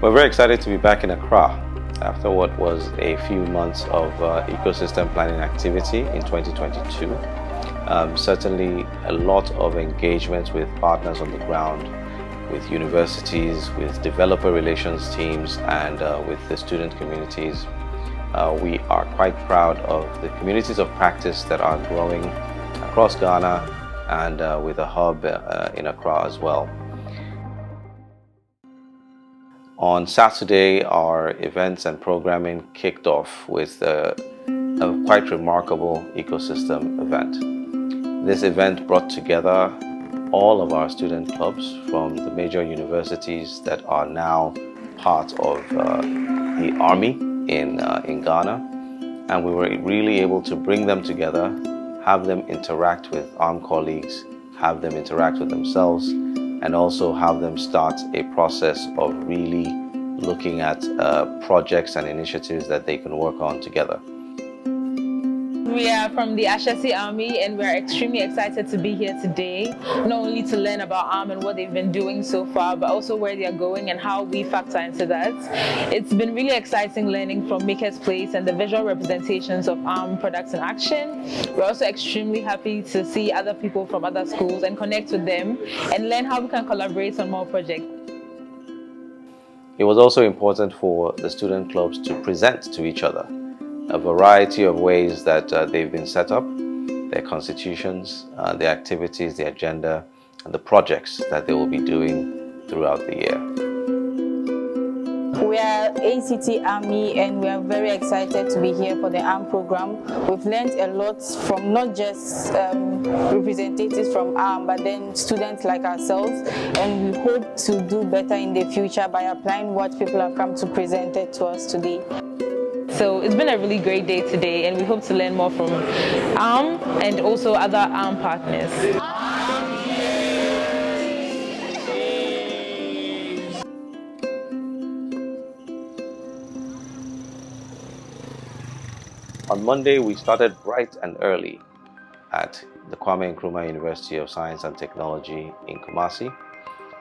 We're very excited to be back in Accra after what was a few months of ecosystem planning activity in 2022. Certainly a lot of engagement with partners on the ground, with universities, with developer relations teams, and with the student communities. We are quite proud of the communities of practice that are growing across Ghana and with a hub in Accra as well. On Saturday, our events and programming kicked off with a quite remarkable ecosystem event. This event brought together all of our student clubs from the major universities that are now part of the Army in Ghana. And we were really able to bring them together, have them interact with ARM colleagues, have them interact with themselves, and also have them start a process of really looking at projects and initiatives that they can work on together. We are from the Ashesi Army and we're extremely excited to be here today, not only to learn about ARM and what they've been doing so far, but also where they're going and how we factor into that. It's been really exciting learning from Maker's Place and the visual representations of ARM products in action. We're also extremely happy to see other people from other schools and connect with them and learn how we can collaborate on more projects. It was also important for the student clubs to present to each other a variety of ways that they've been set up, their constitutions, their activities, the agenda, and the projects that they will be doing throughout the year. We are ACT Army and we are very excited to be here for the ARM program. We've learned a lot from not just representatives from ARM, but then students like ourselves, and we hope to do better in the future by applying what people have come to present it to us today. So it's been a really great day today, and we hope to learn more from ARM and also other ARM partners. On Monday, we started bright and early at the Kwame Nkrumah University of Science and Technology in Kumasi.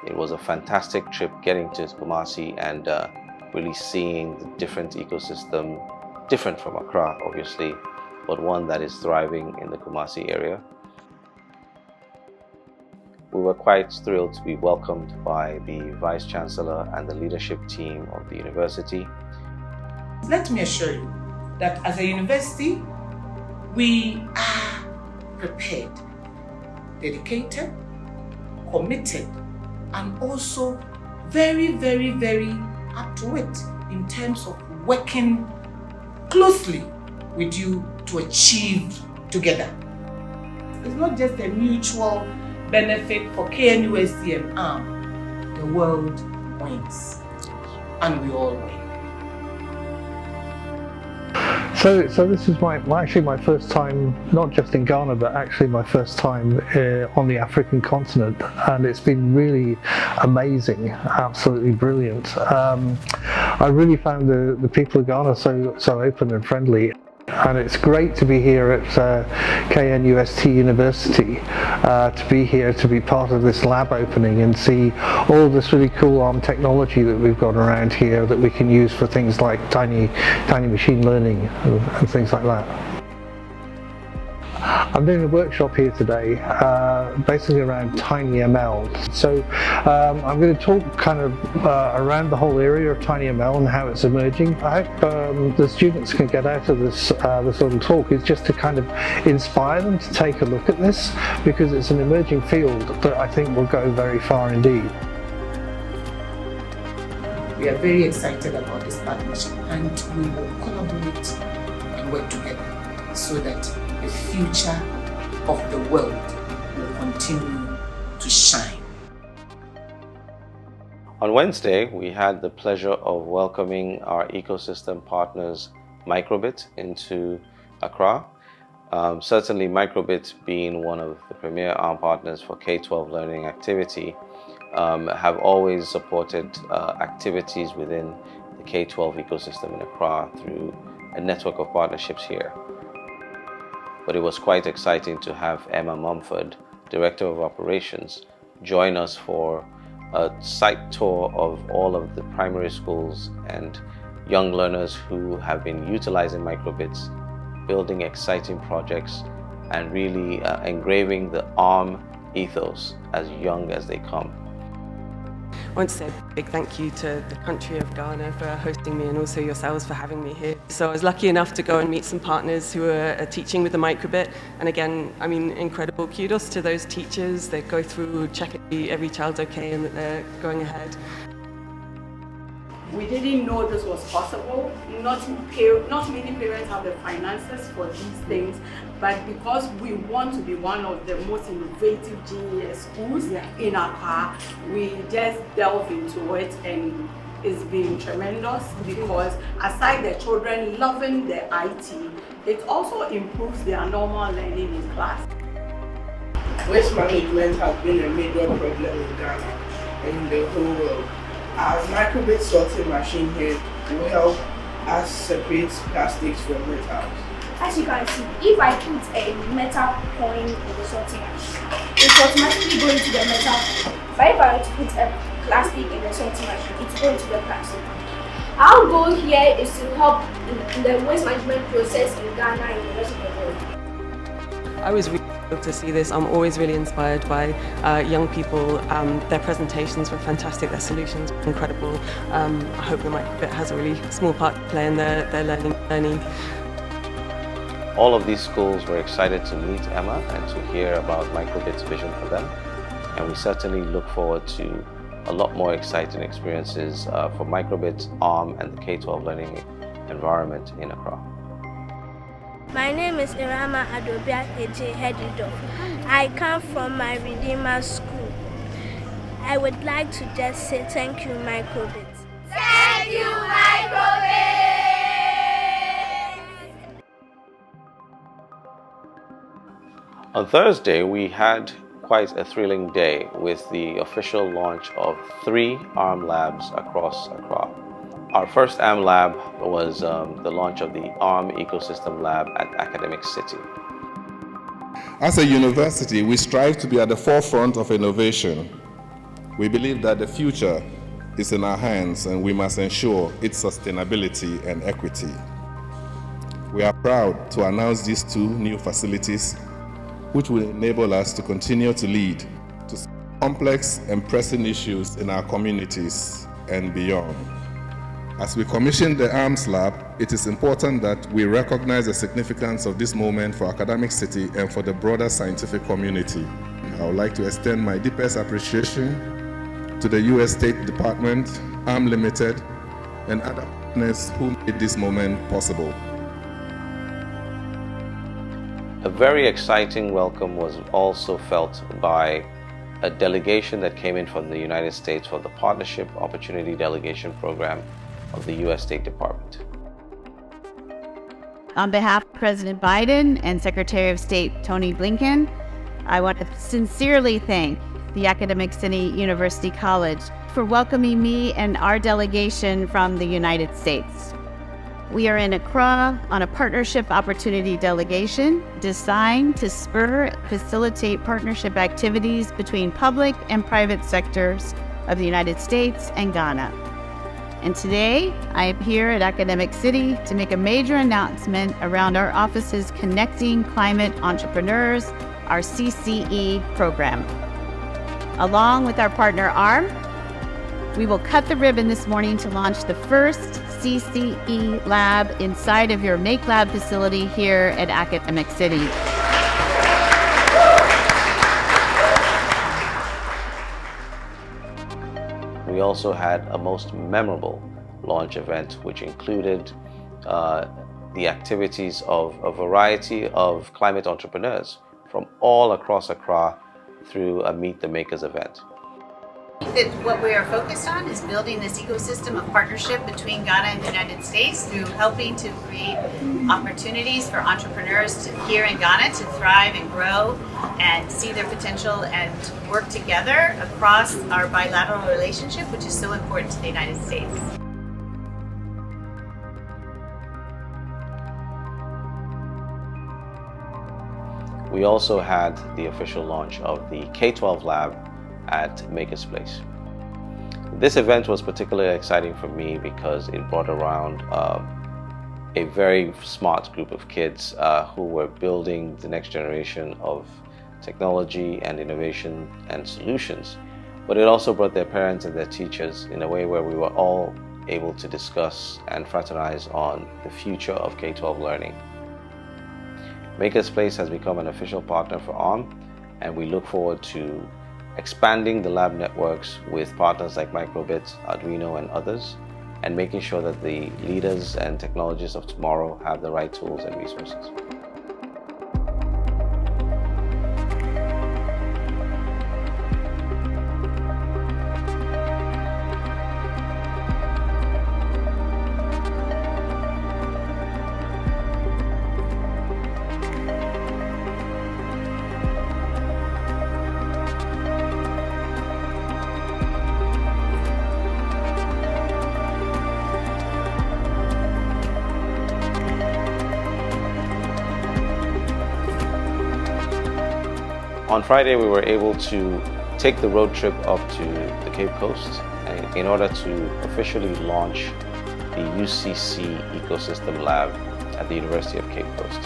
It was a fantastic trip getting to Kumasi and really seeing the different ecosystem, different from Accra obviously, but one that is thriving in the Kumasi area. We were quite thrilled to be welcomed by the Vice Chancellor and the leadership team of the university. Let me assure you that as a university, we are prepared, dedicated, committed, and also very, very, very up to it in terms of working closely with you to achieve together. It's not just a mutual benefit for KNUST and ARM. The world wins, and we all win. So this is actually my first time, not just in Ghana, but actually my first time on the African continent, and it's been really amazing, absolutely brilliant. I really found the people of Ghana so open and friendly. And it's great to be here at KNUST University, to be here to be part of this lab opening and see all this really cool ARM technology that we've got around here that we can use for things like tiny machine learning and things like that. I'm doing a workshop here today, basically around TinyML. So I'm going to talk kind of around the whole area of TinyML and how it's emerging. I hope the students can get out of this little talk is just to kind of inspire them to take a look at this, because it's an emerging field that I think will go very far indeed. We are very excited about this partnership, and we will collaborate and work together so that the future of the world will continue to shine. On Wednesday, we had the pleasure of welcoming our ecosystem partners Microbit into Accra. Certainly Microbit, being one of the premier ARM partners for K-12 learning activity, have always supported activities within the K-12 ecosystem in Accra through a network of partnerships here. But it was quite exciting to have Emma Mumford, Director of Operations, join us for a site tour of all of the primary schools and young learners who have been utilizing microbits, building exciting projects, and really engraving the ARM ethos as young as they come. I want to say a big thank you to the country of Ghana for hosting me and also yourselves for having me here. So I was lucky enough to go and meet some partners who are teaching with the microbit. And again, I mean, incredible kudos to those teachers. They go through, check every child's okay and that they're going ahead. We didn't know this was possible. Not many parents have the finances for these things, but because we want to be one of the most innovative GES schools in Accra, we just delve into it, and it's been tremendous because aside the children loving the IT, it also improves their normal learning in class. Waste management has been a major problem in Ghana and in the whole world. Our microbit sorting machine here will help us separate plastics from metals. As you can see, if I put a metal coin in the sorting machine, it's automatically going to the metal coin. But if I were to put a plastic in the sorting machine, it's going to the plastic. Our goal here is to help in the waste management process in Ghana and the rest of the world. I was really thrilled to see this. I'm always really inspired by young people. Their presentations were fantastic, their solutions were incredible. I hope the microbit has a really small part to play in their learning. All of these schools were excited to meet Emma and to hear about microbit's vision for them. And we certainly look forward to a lot more exciting experiences for microbit's ARM and the K-12 learning environment in Accra. My name is Irama Adobia Eje Hedido. I come from my Redeemer School. I would like to just say thank you, Microbit. Thank you, Microbit! On Thursday, we had quite a thrilling day with the official launch of 3 ARM labs across Accra. Our first ARM lab was the launch of the ARM Ecosystem Lab at Academic City. As a university, we strive to be at the forefront of innovation. We believe that the future is in our hands and we must ensure its sustainability and equity. We are proud to announce these 2 new facilities, which will enable us to continue to lead to complex and pressing issues in our communities and beyond. As we commission the ARMS Lab, it is important that we recognize the significance of this moment for Academic City and for the broader scientific community. I would like to extend my deepest appreciation to the U.S. State Department, ARM Limited, and other partners who made this moment possible. A very exciting welcome was also felt by a delegation that came in from the United States for the Partnership Opportunity Delegation Program of the U.S. State Department. On behalf of President Biden and Secretary of State Tony Blinken, I want to sincerely thank the Academic City University College for welcoming me and our delegation from the United States. We are in Accra on a partnership opportunity delegation designed to facilitate partnership activities between public and private sectors of the United States and Ghana. And today, I am here at Academic City to make a major announcement around our office's Connecting Climate Entrepreneurs, our CCE program. Along with our partner ARM, we will cut the ribbon this morning to launch the first CCE lab inside of your Make Lab facility here at Academic City. We also had a most memorable launch event, which included the activities of a variety of climate entrepreneurs from all across Accra through a Meet the Makers event. What we are focused on is building this ecosystem of partnership between Ghana and the United States through helping to create opportunities for entrepreneurs here in Ghana to thrive and grow and see their potential and work together across our bilateral relationship, which is so important to the United States. We also had the official launch of the K-12 lab at Makers Place. This event was particularly exciting for me because it brought around a very smart group of kids who were building the next generation of technology and innovation and solutions. But it also brought their parents and their teachers in a way where we were all able to discuss and fraternize on the future of K-12 learning. Makers Place has become an official partner for ARM, and we look forward to expanding the lab networks with partners like Microbit, Arduino, and others, and making sure that the leaders and technologists of tomorrow have the right tools and resources. On Friday, we were able to take the road trip up to the Cape Coast in order to officially launch the UCC Ecosystem Lab at the University of Cape Coast.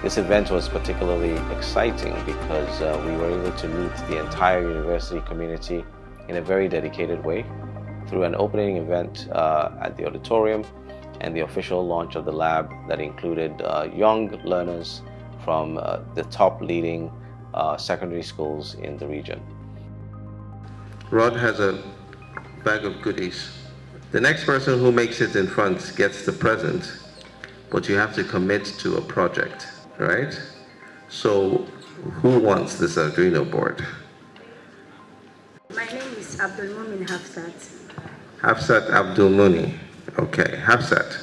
This event was particularly exciting because we were able to meet the entire university community in a very dedicated way through an opening event at the auditorium and the official launch of the lab that included young learners from the top leading secondary schools in the region. Rod has a bag of goodies. The next person who makes it in front gets the present, but you have to commit to a project, right? So who wants this Arduino board? My name is Abdulmumin Hafsat. Hafsat Abdulmuni. Okay, Hafsat,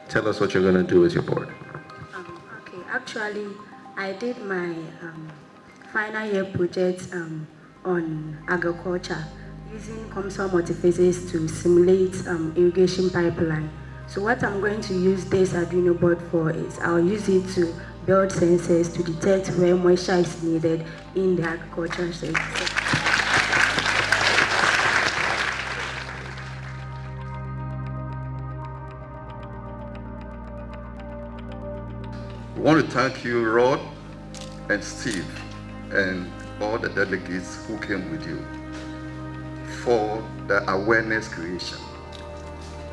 tell us what you're going to do with your board. Actually, I did my final year project on agriculture using COMSOL multiphysics to simulate irrigation pipeline. So what I'm going to use this Arduino board for is I'll use it to build sensors to detect where moisture is needed in the agriculture sector. I want to thank you, Rod and Steve, and all the delegates who came with you for the awareness creation.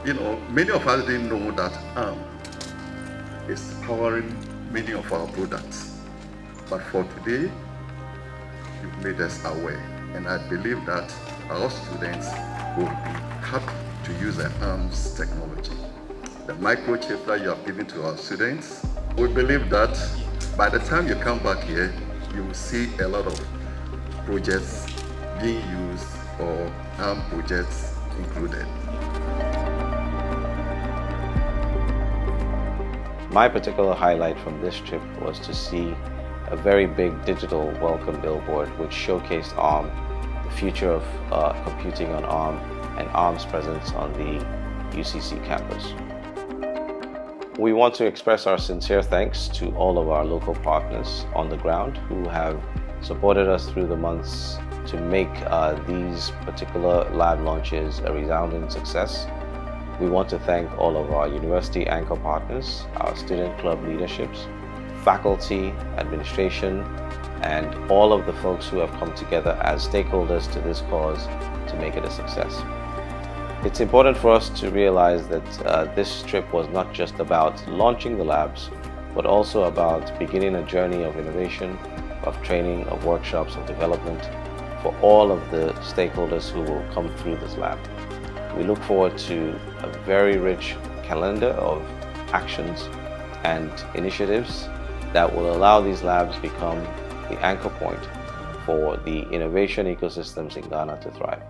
You know, many of us didn't know that ARM is powering many of our products. But for today, you've made us aware. And I believe that our students will be happy to use the ARM's technology. The microchip that you have given to our students, we believe that by the time you come back here, you will see a lot of projects being used or ARM projects included. My particular highlight from this trip was to see a very big digital welcome billboard which showcased ARM, the future of computing on ARM, and ARM's presence on the UCC campus. We want to express our sincere thanks to all of our local partners on the ground who have supported us through the months to make these particular lab launches a resounding success. We want to thank all of our university anchor partners, our student club leaderships, faculty, administration, and all of the folks who have come together as stakeholders to this cause to make it a success. It's important for us to realize that this trip was not just about launching the labs, but also about beginning a journey of innovation, of training, of workshops, of development for all of the stakeholders who will come through this lab. We look forward to a very rich calendar of actions and initiatives that will allow these labs become the anchor point for the innovation ecosystems in Ghana to thrive.